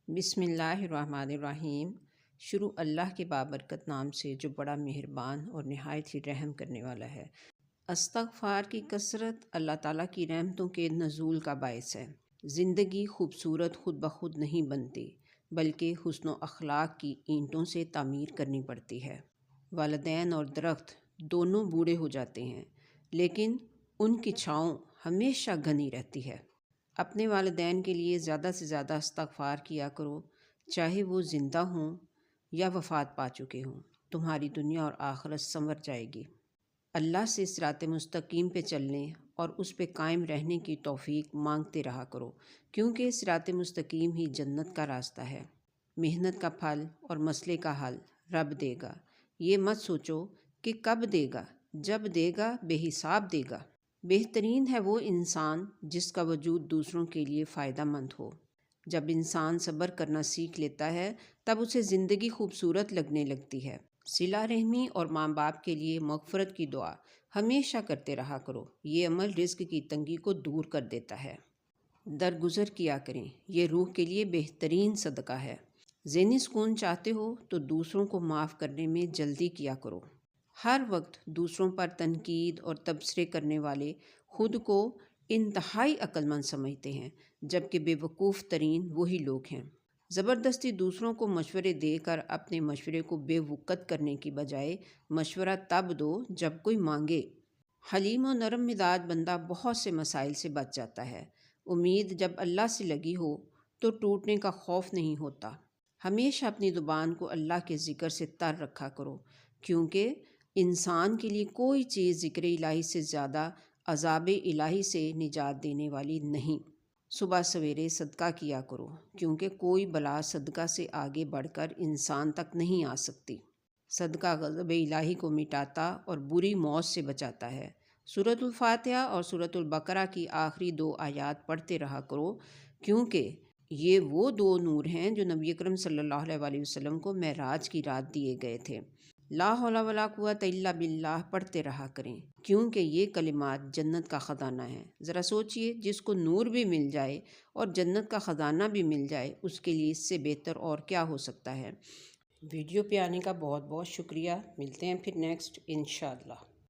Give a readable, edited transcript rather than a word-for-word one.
بسم اللہ الرحمن الرحیم۔ شروع اللہ کے بابرکت نام سے جو بڑا مہربان اور نہایت ہی رحم کرنے والا ہے۔ استغفار کی کثرت اللہ تعالیٰ کی رحمتوں کے نزول کا باعث ہے۔ زندگی خوبصورت خود بخود نہیں بنتی، بلکہ حسن و اخلاق کی اینٹوں سے تعمیر کرنی پڑتی ہے۔ والدین اور درخت دونوں بوڑھے ہو جاتے ہیں، لیکن ان کی چھاؤں ہمیشہ گھنی رہتی ہے۔ اپنے والدین کے لیے زیادہ سے زیادہ استغفار کیا کرو، چاہے وہ زندہ ہوں یا وفات پا چکے ہوں۔ تمہاری دنیا اور آخرت سنور جائے گی۔ اللہ سے صراط مستقیم پہ چلنے اور اس پہ قائم رہنے کی توفیق مانگتے رہا کرو، کیونکہ صراط مستقیم ہی جنت کا راستہ ہے۔ محنت کا پھل اور مسئلے کا حل رب دے گا۔ یہ مت سوچو کہ کب دے گا، جب دے گا بے حساب دے گا۔ بہترین ہے وہ انسان جس کا وجود دوسروں کے لیے فائدہ مند ہو۔ جب انسان صبر کرنا سیکھ لیتا ہے، تب اسے زندگی خوبصورت لگنے لگتی ہے۔ صلہ رحمی اور ماں باپ کے لیے مغفرت کی دعا ہمیشہ کرتے رہا کرو۔ یہ عمل رزق کی تنگی کو دور کر دیتا ہے۔ درگزر کیا کریں، یہ روح کے لیے بہترین صدقہ ہے۔ ذہنی سکون چاہتے ہو تو دوسروں کو معاف کرنے میں جلدی کیا کرو۔ ہر وقت دوسروں پر تنقید اور تبصرے کرنے والے خود کو انتہائی عقل مند سمجھتے ہیں، جبکہ بے وقوف ترین وہی لوگ ہیں۔ زبردستی دوسروں کو مشورے دے کر اپنے مشورے کو بے وقت کرنے کی بجائے مشورہ تب دو جب کوئی مانگے۔ حلیم و نرم مزاج بندہ بہت سے مسائل سے بچ جاتا ہے۔ امید جب اللہ سے لگی ہو تو ٹوٹنے کا خوف نہیں ہوتا۔ ہمیشہ اپنی زبان کو اللہ کے ذکر سے تر رکھا کرو، کیونکہ انسان کے لیے کوئی چیز ذکر الہی سے زیادہ عذاب الہی سے نجات دینے والی نہیں۔ صبح سویرے صدقہ کیا کرو، کیونکہ کوئی بلا صدقہ سے آگے بڑھ کر انسان تک نہیں آ سکتی۔ صدقہ غضب الہی کو مٹاتا اور بری موت سے بچاتا ہے۔ سورۃ الفاتحہ اور سورۃ البقرہ کی آخری 2 آیات پڑھتے رہا کرو، کیونکہ یہ وہ 2 نور ہیں جو نبی اکرم صلی اللہ علیہ وسلم کو معراج کی رات دیے گئے تھے۔ لا حول ولا قوۃ الا باللہ پڑھتے رہا کریں، کیونکہ یہ کلمات جنت کا خزانہ ہیں۔ ذرا سوچئے، جس کو نور بھی مل جائے اور جنت کا خزانہ بھی مل جائے، اس کے لیے اس سے بہتر اور کیا ہو سکتا ہے۔ ویڈیو پہ آنے کا بہت بہت شکریہ۔ ملتے ہیں پھر نیکسٹ انشاءاللہ۔